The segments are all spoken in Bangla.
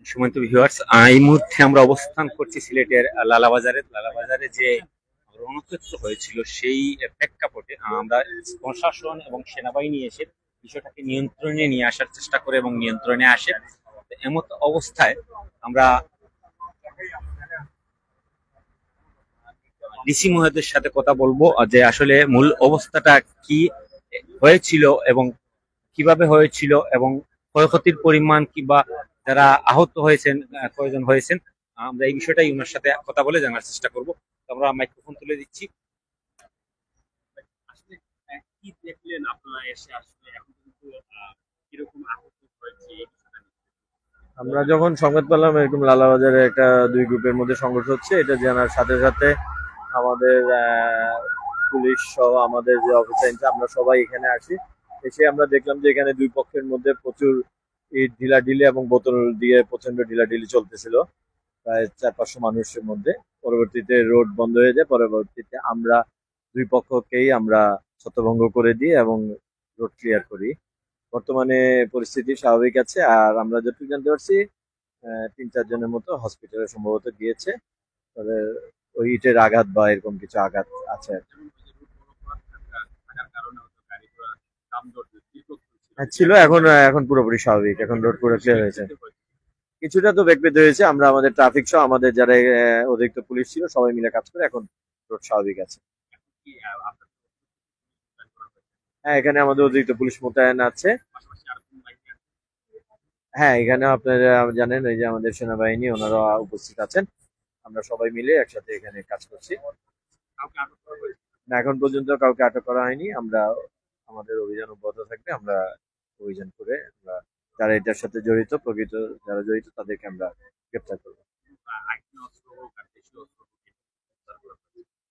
সুমন্ত ভিউয়ার্স, এই মুহূর্তে আমরা অবস্থান করছি সিলেটের লালাবাজারে যে রণক্ষেত্র হয়েছিল সেই প্রেক্ষাপটে আমরা প্রশাসন এবং সেনাবাহিনী এসে বিষয়টাকে নিয়ন্ত্রণে নিয়ে আসার চেষ্টা করে এবং নিয়ন্ত্রণে আসে। এমত অবস্থায় আমরা ডিসি মহোদয়ের সাথে কথা বলবো যে আসলে মূল অবস্থাটা কি হয়েছিল এবং কিভাবে হয়েছিল এবং ক্ষয়ক্ষতির পরিমাণ কিংবা যারা আহত হয়েছেন কয়জন হয়েছেন, আমরা এই বিষয়টাই ওনার সাথে কথা বলে জানার চেষ্টা করব। আমরা মাইক্রোফোন তুলে দিচ্ছি। আসলে কি দেখলেন আপনারা এসে, আসলে এখন কিন্তু কিরকম আহত হয়েছে? আমরা যখন সংবাদ পেলাম এরকম লালাবাজারে একটা দুই গ্রুপের মধ্যে সংঘর্ষ হচ্ছে, এটা জানার সাথে সাথে আমাদের পুলিশ সহ আমাদের যে অফিসার আমরা সবাই এখানে আসি। এসে আমরা দেখলাম যে এখানে দুই পক্ষের মধ্যে প্রচুর ইট ঢিলাঢিলি এবং বোতল দিয়ে প্রচন্ড ঢিলাঢিলি চলতেছিল প্রায় 400-500 মানুষের মধ্যে। পরবর্তীতে রোড বন্ধ হয়ে যায়। পরবর্তীতে আমরা দুই পক্ষকেই আমরা ছত্রভঙ্গ করে দিই এবং রোড ক্লিয়ার করি। বর্তমানে পরিস্থিতি স্বাভাবিক আছে। আর আমরা যতটুকু জানতে পারছি 3-4 জনের মতো হসপিটালে সম্ভবত গিয়েছে। তবে ওই ইটের আঘাত বা এরকম কিছু আঘাত আছে আর কি। হ্যাঁ, ছিল। এখন এখন পুরোপুরি স্বাভাবিক। এখন রোড পুরো ক্লিয়ার হয়েছে। কিছুটা তো ব্যাকপেট হয়েছে। আমরা আমাদের ট্রাফিক সহ আমাদের যারা অতিরিক্ত পুলিশ ছিল সবাই মিলে কাজ করে এখন রোড স্বাভাবিক আছে। হ্যাঁ, এখানে আমাদের অতিরিক্ত পুলিশ মোতায়েন আছে। হ্যাঁ, এখানে আপনারা জানেন এই যে আমাদের সেনাবাহিনী ওনারা উপস্থিত আছেন। আমরা সবাই মিলে একসাথে এখানে কাজ করছি। না, এখন পর্যন্ত কাউকে আটক করা হয়নি। আমরা আমাদের অভিযান অব্যাহত থাকবে। আমরা অভিযান করে আমরা যারা এটার সাথে জড়িত, প্রকৃত যারা জড়িত তাদেরকে আমরা গ্রেপ্তার করবো।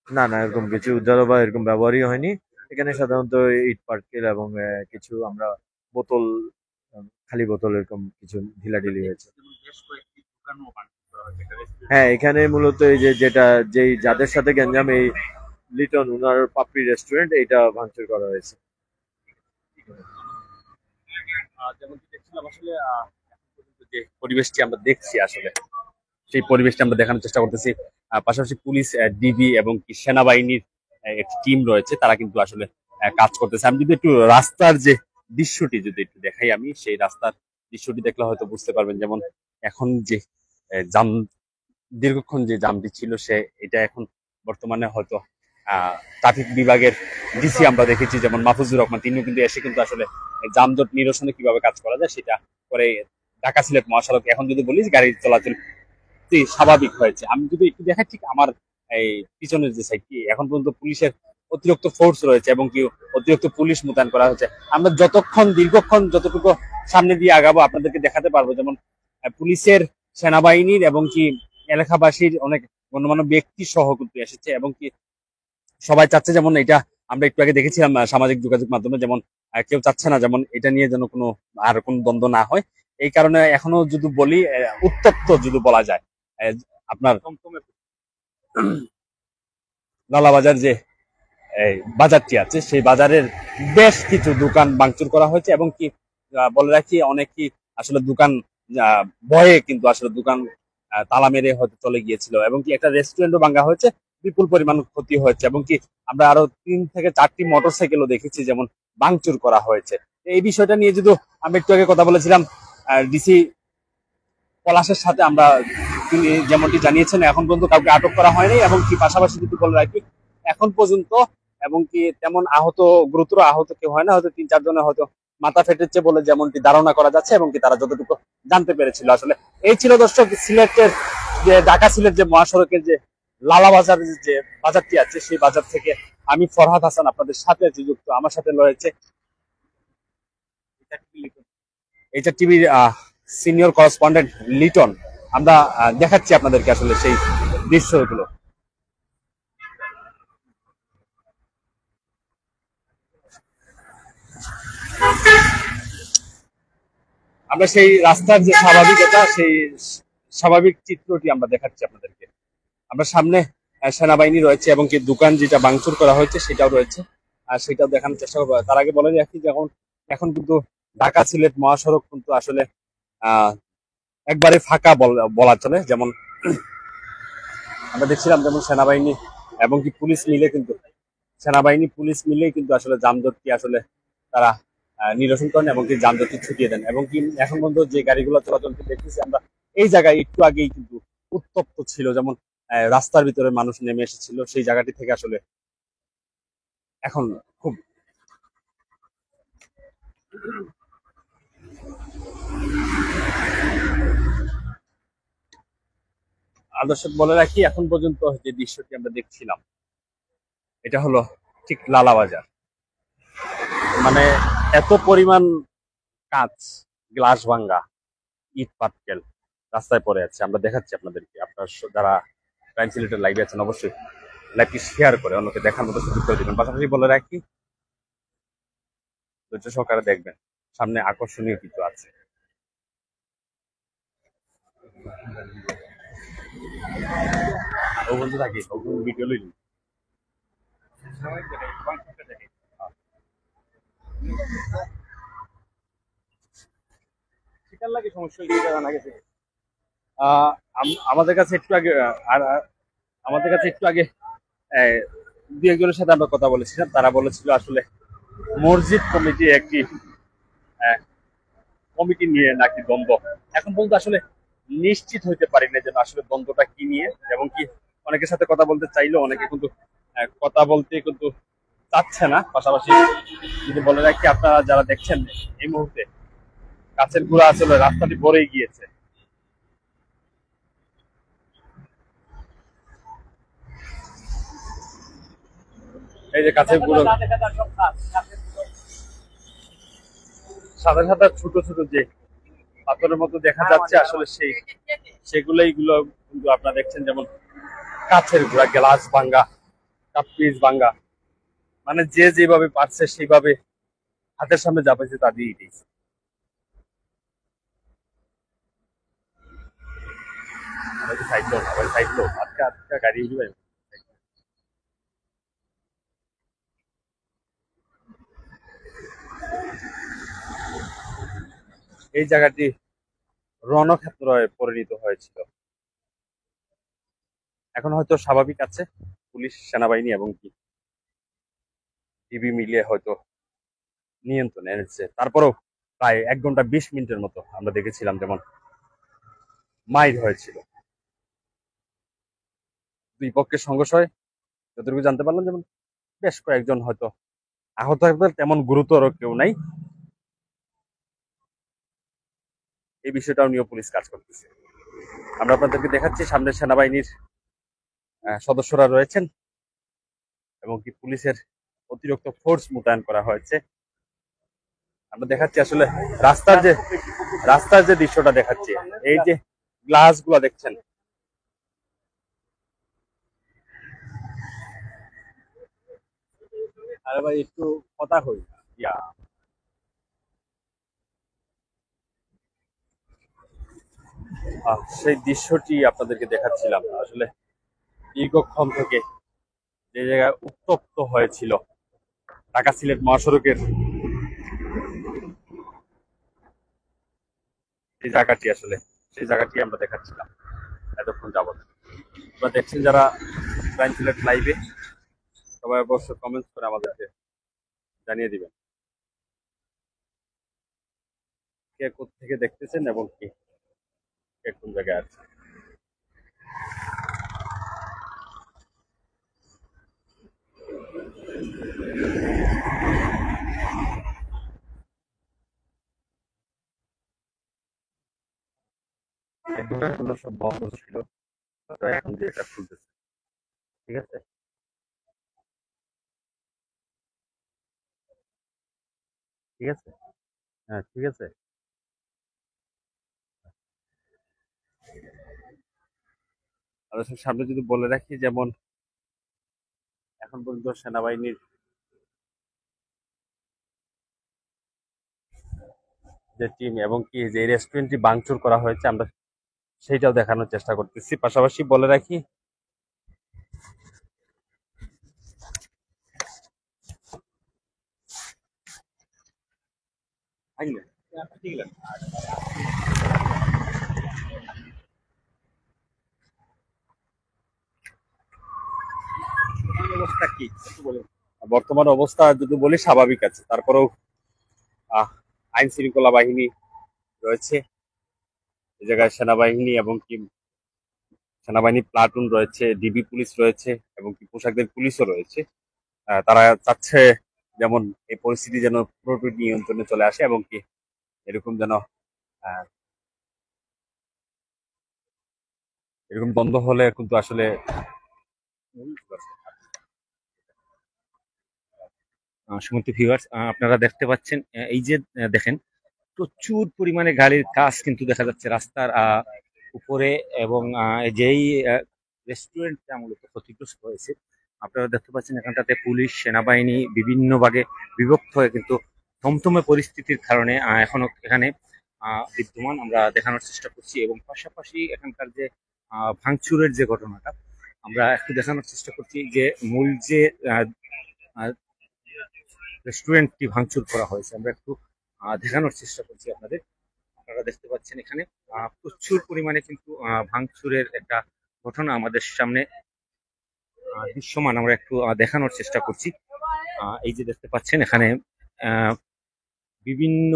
না না, এরকম কিছু উদ্ধার বা এরকম ব্যবহারই হয়নি। এখানে সাধারণত ইট পাটকেল এবং কিছু আমরা বোতল, খালি বোতল এরকম কিছু ঢিলাঢিলি হয়েছে। হ্যাঁ, এখানে মূলত এই যে যেই যাদের সাথে গ্যাঞ্জাম, এই লিটন উনার পাপড়ি রেস্টুরেন্ট, এইটা ভাঙচুর করা হয়েছে। যেমন দেখছিলাম আসলে যে পরিবেশটি আমরা দেখছি, আসলে সেই পরিবেশটা আমরা দেখানোর চেষ্টা করতেছি। পাশাপাশি পুলিশ, ডিবি এবং কি সেনাবাহিনীর একটি টিম রয়েছে, তারা কিন্তু আসলে কাজ করতেছে। আমি যদি একটু রাস্তার যে দৃশ্যটি যদি একটু দেখাই, আমি সেই রাস্তার দৃশ্যটি দেখলে হয়তো বুঝতে পারবেন। যেমন এখন যে জাম, দীর্ঘক্ষণ যে জামটি ছিল সে এটা এখন বর্তমানে হয়তো ট্রাফিক বিভাগের ডিসি আমরা দেখেছি যেমন মাহফুজুর রহমান, তিনিও কিন্তু এসে কিন্তু আসলে যানজট নিরসনে কিভাবে কাজ করা যায় সেটা করে। ঢাকা সিলেট মহাসড়ক এখন যদি বলি গাড়ি চলাচল স্বাভাবিক হয়েছে। আমি যদি একটু দেখাই, ঠিক আমার এই পিছনের যে সাইডটি, এখন পর্যন্ত পুলিশের অতিরিক্ত ফোর্স রয়েছে এবং কি অতিরিক্ত পুলিশ মোতায়েন করা হয়েছে। আমরা যতক্ষণ দীর্ঘক্ষণ যতটুকু সামনে দিয়ে আগাবো আপনাদেরকে দেখাতে পারবো যেমন পুলিশের, সেনাবাহিনীর এবং কি এলাকাবাসীর অনেক গণ্যমান্য ব্যক্তি সহ কিন্তু এসেছে এবং কি সবাই চাচ্ছে, যেমন এটা আমরা একটু আগে দেখেছিলাম সামাজিক যোগাযোগ মাধ্যমে, যেমন কেউ চাচ্ছে না যেমন এটা নিয়ে যেন কোনো আর কোনো দ্বন্দ্ব না হয়। এই কারণে এখনো যদি বলি উত্তপ্ত যদি বলা যায় আপনার লালাবাজার যে বাজারটি আছে সেই বাজারের বেশ কিছু দোকান ভাঙচুর করা হয়েছে এবং কি বলে রাখি অনেকই আসলে দোকান ভয়ে কিন্তু আসলে দোকান তালা মেরে হয়তো চলে গিয়েছিল এবং কি একটা রেস্টুরেন্টও ভাঙা হয়েছে, বিপুল পরিমাণ ক্ষতি হয়েছে এবং কি আমরা আরো 3 থেকে 4টি মোটরসাইকেলও দেখেছি যেমন ভাঙচুর করা হয়েছে। এই বিষয়টা নিয়ে যদি আমি একটু আগে কথা বলেছিলাম ডিসি পলাশের সাথে, আমরা তিনি যেমনটি জানিয়েছেন এখন পর্যন্ত কাউকে আটক করা হয়নি এবং কি পাশাপাশি যদি বলে রাখি এখন পর্যন্ত এবং কি তেমন আহত, গুরুতর আহত কেউ হয় না, হয়তো 3-4 জনের হয়তো মাথা ফেটেছে বলে যেমনটি ধারণা করা যাচ্ছে এবং কি তারা যতটুকু জানতে পেরেছিল। আসলে এই ছিল দর্শক সিলেটের যে ঢাকা সিলেট যে মহাসড়কের যে লালাবাজারের যে বাজারটি আছে সেই বাজার থেকে আমি ফরহাদ হাসান আপনাদের সাথে যুক্ত। আমার সাথে রয়েছে এইটা টিভির সিনিয়র করেসপন্ডেন্ট লিটন। আমরা দেখাচ্ছি আপনাদেরকে আসলে সেই দৃশ্যগুলো। আমরা সেই রাস্তার যে স্বাভাবিকতা, সেই স্বাভাবিক চিত্রটি আমরা দেখাচ্ছি আপনাদেরকে। আমরা সামনে সেনাবাহিনী রয়েছে এবং কি দোকান যেটা ভাঙচুর করা হয়েছে সেটাও রয়েছে, আর সেটাও দেখানোর চেষ্টা করবো। তার আগে বলে রাখি যে এখন কিন্তু ঢাকা সিলেট মহাসড়ক কিন্তু আসলে একবারে ফাঁকা বলা চলে। যেমন আমরা দেখছিলাম যেমন সেনাবাহিনী এবং কি পুলিশ মিলে কিন্তু সেনাবাহিনী পুলিশ মিলেই কিন্তু আসলে যানজটটি আসলে তারা নিরসন করেন এবং কি যানজটটি ছুটিয়ে দেন, এবং কি এখন পর্যন্ত যে গাড়িগুলো চলাচল দেখতেছি আমরা এই জায়গায় একটু আগেই কিন্তু উত্তপ্ত ছিল, যেমন রাস্তার ভিতরে মানুষ নেমে এসেছিল সেই জায়গাটি থেকে আসলে এখন খুব আদর্শ বলে রাখি এখন পর্যন্ত যে দৃশ্যটি আমরা দেখছিলাম এটা হলো ঠিক লালাবাজার, মানে এত পরিমাণ কাঁচ, গ্লাস ভাঙ্গা, ইট পাটকেল রাস্তায় পড়ে আছে। আমরা দেখাচ্ছি আপনাদেরকে, আপনার যারা ক্রাইম সিলেটের লাইভে আছেন অবশ্যই লাইভটি শেয়ার করে অন্যকে দেখার মতো সুযোগ করে দিবেন। পাশাপাশি বলে রাখি ধৈর্য সহকারে দেখবেন, সামনে আকর্ষণীয় কিছু আছে। ও বন্ধু থাকি ভিডিও লইলি শিকার লাগে সমস্যা জানা গেছে। আমাদের কাছে একটু আগে আর আমাদের কাছে একটু আগে দু একজনের সাথে আমরা কথা বলেছিলাম, তারা বলেছিল আসলে মসজিদ কমিটি একটি কমিটি নিয়ে নাকি দ্বন্দ্ব। এখন পর্যন্ত আসলে নিশ্চিত হইতে পারি না যেন আসলে দ্বন্দ্বটা কি নিয়ে, এবং কি অনেকের সাথে কথা বলতে চাইলেও অনেকে কিন্তু কথা বলতে কিন্তু চাচ্ছে না। পাশাপাশি যদি বলে রাখি, আপনারা যারা দেখছেন এই মুহূর্তে কাছের গুড়া আসলে রাস্তাটি ভরেই গিয়েছে। এই যে কাছের গুঁড়ো সাদা সাদা ছোট ছোট যে পাথরের মতো দেখা যাচ্ছে আসলে সেগুলো কিন্তু আপনারা দেখছেন, যেমন কাছের গুঁড়া, গ্লাস ভাঙ্গা, কাপ পিস ভাঙ্গা, মানে যে যেভাবে পারছে সেইভাবে হাতের সামনে যা পাইছে তা দিয়ে দিয়েছে। সাইড লো না, সাইড লো, আজকে আজকে গাড়ি উঠবে। এই জায়গাটি রণক্ষেত্রে পরিণত হয়েছিল, এখন হয়তো স্বাভাবিক আছে। পুলিশ, সেনাবাহিনী এবং কি টিভি মিলিয়ে হয়তো নিয়ন্ত্রণে এনেছে। তারপরেও প্রায় 1 ঘন্টা 20 মিনিটের মতো আমরা দেখেছিলাম যেমন মাইর হয়েছিল, দুই পক্ষের সংঘর্ষ হয়। যতটুকু জানতে পারলাম যেমন বেশ কয়েকজন হয়তো আহত হয়ে, তেমন গুরুতর কেউ নাই। এই বিষয়টাও নিয়ে পুলিশ কাজ করতেছে। আমরা আপনাদেরকে দেখাচ্ছি সামনে সেনাবাহিনীর সদস্যরা রয়েছেন এবং কি পুলিশের অতিরিক্ত ফোর্স মোতায়েন করা হয়েছে। আমরা দেখাচ্ছি আসলে রাস্তার যে দৃশ্যটা দেখাচ্ছি, এই যে গ্লাস গুলা দেখছেন, আরে ভাই একটু কথা হই ইয়া সেই দৃশ্যটি আপনাদেরকে দেখাচ্ছিলাম আসলে দীর্ঘক্ষণ থেকে যে জায়গায় উত্তপ্ত হয়েছিল ঢাকা সিলেট মহাসড়কের সেই জায়গাটি আমরা দেখাচ্ছিলাম এতক্ষণ যাবত। আপনারা দেখছেন যারা ক্রাইম সিলেট লাইভে, সবাই অবশ্যই কমেন্টস করে আমাদেরকে জানিয়ে দিবেন কে কোথেকে দেখতেছেন এবং কে কোন জায়গায় আছে। এগুলো সব বন্ধ ছিল, তো এখন যে এটা খুলতেছে। ঠিক আছে, ঠিক আছে, হ্যাঁ ঠিক আছে। আর সামনে যদি বলে রাখি, যেমন এখন পর্যন্ত সেনাবাহিনীর যে টিম এবং কি যে রেস্টুরেন্টটি ভাঙচুর করা হয়েছে আমরা সেইটাও দেখানোর চেষ্টা করতেছি। পাশাপাশি বলে রাখি অবস্থা কি একটু বলুন। বর্তমান অবস্থা যদি বলি স্বাভাবিক আছে, তারপরেও আহ, আইন শৃঙ্খলা বাহিনী রয়েছে এই জায়গায়, সেনাবাহিনী এবং কি সেনাবাহিনী প্লাটুন রয়েছে, ডিবি পুলিশ রয়েছে এবং কি পোশাকদের পুলিশও রয়েছে। তারা চাচ্ছে যেমন এই পরিস্থিতি যেন পুরোপুরি নিয়ন্ত্রণে চলে আসে এবং কি এরকম যেন আহ, এরকম দ্বন্দ্ব হলে কিন্তু আসলে সুমন্তি ভিউয়ার্স, আপনারা দেখতে পাচ্ছেন এই যে দেখেন প্রচুর পরিমাণে গাড়ির কাজ কিন্তু দেখা যাচ্ছে রাস্তার উপরে, এবং যেই রেস্টুরেন্টটা মূলত ক্ষতিগ্রস্ত হয়েছে আপনারা দেখতে পাচ্ছেন এখানটাতে পুলিশ সেনাবাহিনী বিভিন্ন ভাগে বিভক্ত হয়ে কিন্তু থমথমে পরিস্থিতির কারণে এখনো এখানে বিদ্যমান আমরা দেখানোর চেষ্টা করছি, এবং পাশাপাশি এখানকার যে ভাঙচুরের যে ঘটনাটা আমরা একটু দেখানোর চেষ্টা করছি, যে মূল যে রেস্টুরেন্টটি ভাঙচুর করা হয়েছে আমরা একটু দেখানোর চেষ্টা করছি আপনাদের। আপনারা দেখতে পাচ্ছেন এখানে প্রচুর পরিমাণে কিন্তু ভাঙচুরের একটা ঘটনা আমাদের সামনে দৃশ্যমান, আমরা একটু দেখানোর চেষ্টা করছি। এই যে দেখতে পাচ্ছেন এখানে বিভিন্ন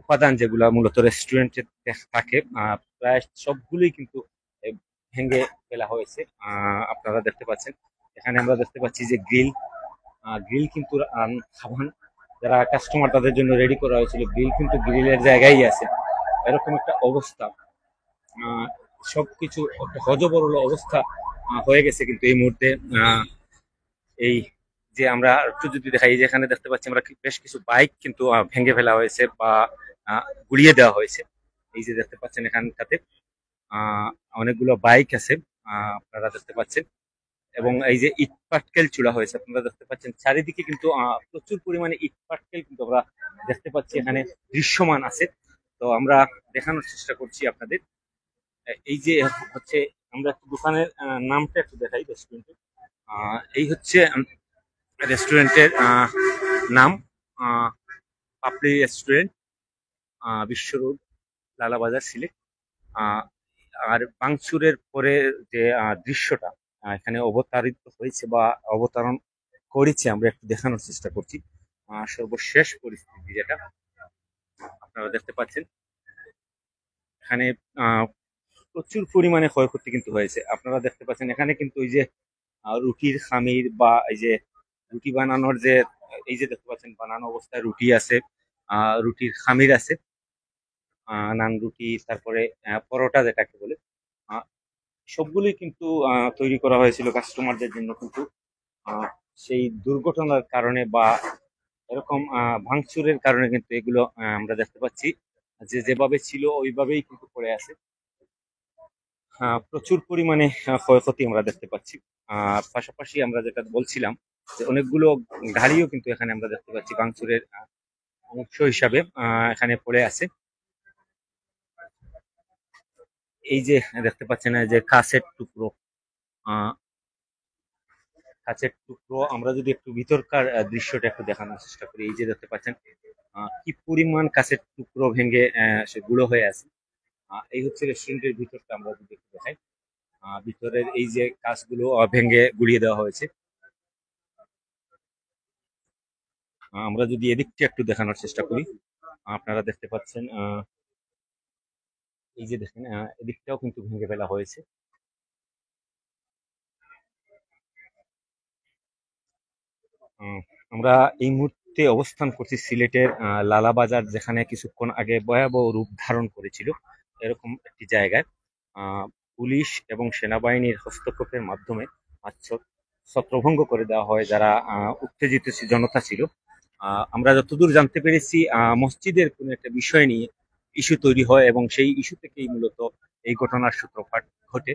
উপাদান যেগুলা মূলত রেস্টুরেন্টে থাকে প্রায় সবগুলোই কিন্তু ভেঙে ফেলা হয়েছে। আপনারা দেখতে পাচ্ছেন এখানে আমরা দেখতে পাচ্ছি যে গ্রিল কিন্তু সাবান যারা কাস্টমার তাদের জন্য রেডি করা হয়েছিল, গ্রিল কিন্তু গ্রিলের জায়গায় আছে, এরকম একটা অবস্থা। সবকিছু একটা হজবরল অবস্থা হয়ে গেছে কিন্তু এই মুহূর্তে। এই যে আমরা একটু যদি দেখাই, যেখানে দেখতে পাচ্ছি আমরা বেশ কিছু বাইক কিন্তু ভেঙে ফেলা হয়েছে বা গুড়িয়ে দেওয়া হয়েছে। এই যে দেখতে পাচ্ছেন এখানটাতে অনেকগুলো বাইক আছে আপনারা দেখতে পাচ্ছেন, এবং এই যে ইট পাটকেল চূড়া হয়েছে আপনারা দেখতে পাচ্ছেন চারিদিকে কিন্তু প্রচুর পরিমাণে ইট পাটকেল কিন্তু আমরা দেখতে পাচ্ছি এখানে দৃশ্যমান আছে। তো আমরা দেখানোর চেষ্টা করছি আপনাদের। এই যে হচ্ছে আমরা একটু দোকানের নামটা একটু দেখাই রেস্টুরেন্টের। এই হচ্ছে রেস্টুরেন্টের নাম, পাপড়ি রেস্টুরেন্ট, বিশ্ব রোড, লালাবাজার, সিলেট। আর বাংচুরের পরে যে দৃশ্যটা এখানে অবতারিত হয়েছে বা অবতারণ করেছে আমরা একটু দেখানোর চেষ্টা করছি। সর্বশেষ পরিস্থিতি যেটা আপনারা দেখতে পাচ্ছেন এখানে প্রচুর পরিমাণে ক্ষয়ক্ষতি কিন্তু হয়েছে। আপনারা দেখতে পাচ্ছেন এখানে কিন্তু ওই যে রুটির খামির বা এই যে রুটি বানানোর যে এই যে দেখতে পাচ্ছেন বানানো অবস্থায় রুটি আছে, রুটির খামির আছে, নান রুটি, তারপরে পরোটা যেটাকে বলে, সবগুলোই কিন্তু তৈরি করা হয়েছিল কাস্টমারদের জন্য, কিন্তু সেই দুর্ঘটনার কারণে বা এরকম ভাঙচুরের কারণে কিন্তু এগুলো আমরা দেখতে পাচ্ছি যে যেভাবে ছিল ওইভাবেই কিন্তু পড়ে আছে। প্রচুর পরিমাণে ক্ষয়ক্ষতি আমরা দেখতে পাচ্ছি। পাশাপাশি আমরা যেটা বলছিলাম যে অনেকগুলো গাড়িও কিন্তু এখানে আমরা দেখতে পাচ্ছি ভাঙচুরের অংশ হিসাবে এখানে পড়ে আছে। এই যে দেখতে পাচ্ছেন যে কাছের টুকরো, কাছের টুকরো আমরা যদি একটু ভিতরকার দৃশ্যটা একটু দেখানোর চেষ্টা করি, এই যে দেখতে পাচ্ছেন কি পরিমাণ কাছের টুকরো ভেঙে সে গুঁড়ো হয়ে আছে। এই হচ্ছে রেস্টুরেন্টের ভিতরটা আমরা যদি একটু দেখাই, ভিতরের এই যে কাঁচগুলো ভেঙে গুড়িয়ে দেওয়া হয়েছে। আমরা যদি এদিকটা একটু দেখানোর চেষ্টা করি, আপনারা দেখতে পাচ্ছেন এই যে দেখেন এদিকটাও কিন্তু ভেঙে ফেলা হয়েছে। আমরা এই মুহূর্তে অবস্থান করছি সিলেটের লালাবাজার, যেখানে কিছুক্ষণ আগে ভয়াবহ রূপ ধারণ করেছিল এরকম একটি জায়গায় পুলিশ এবং সেনাবাহিনীর হস্তক্ষেপের মাধ্যমে ছত্রভঙ্গ করে দেওয়া হয় যারা উত্তেজিত জনতা ছিল। আমরা যতদূর জানতে পেরেছি মসজিদের কোনো একটা বিষয় নিয়ে ইস্যু তৈরি হয় এবং সেই ইস্যু থেকেই মূলত এই ঘটনার সূত্রপাত ঘটে।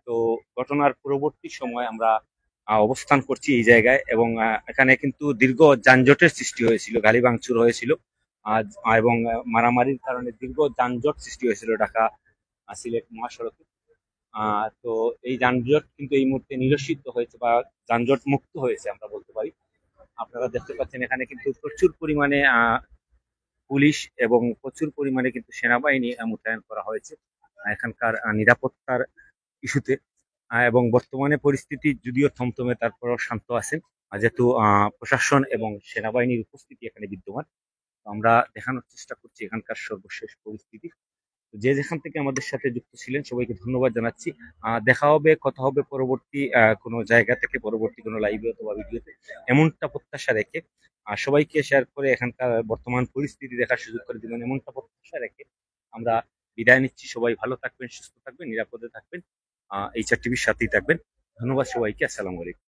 তো ঘটনার পরবর্তী সময় আমরা অবস্থান করছি এই জায়গায়, এবং এখানে কিন্তু দীর্ঘ যানজটের সৃষ্টি হয়েছিল, গাড়ি ভাঙচুর হয়েছিল এবং মারামারির কারণে দীর্ঘ যানজট সৃষ্টি হয়েছিল ঢাকা সিলেট মহাসড়কে। তো এই যানজট কিন্তু এই মুহূর্তে নিরসিত হয়েছে বা যানজট মুক্ত হয়েছে আমরা বলতে পারি। আপনারা দেখতে পাচ্ছেন এখানে কিন্তু প্রচুর পরিমাণে পুলিশ এবং প্রচুর পরিমাণে কিন্তু সেনাবাহিনী মোতায়েন করা হয়েছে এখানকার নিরাপত্তার ইস্যুতে। এবং বর্তমানে পরিস্থিতি যদিও থমথমে তারপরও শান্ত আছে, যেহেতু প্রশাসন এবং সেনাবাহিনীর উপস্থিতি এখানে বিদ্যমান। তো আমরা দেখানোর চেষ্টা করছি এখানকার সর্বশেষ পরিস্থিতি। তো যে যেখান থেকে আমাদের সাথে যুক্ত ছিলেন সবাইকে ধন্যবাদ জানাচ্ছি। দেখা হবে, কথা হবে পরবর্তী কোনো জায়গা থেকে, পরবর্তী কোনো লাইভে অথবা ভিডিওতে, এমনটা প্রত্যাশা রেখে সবাইকে শেয়ার করে এখানকার বর্তমান পরিস্থিতি দেখার সুযোগ করে দিবেন এমনটা প্রত্যাশা রেখে আমরা বিদায় নিচ্ছি। সবাই ভালো থাকবেন, সুস্থ থাকবেন, নিরাপদে থাকবেন, এইচআর টিভির সাথেই থাকবেন। ধন্যবাদ সবাইকে। আসসালামু আলাইকুম।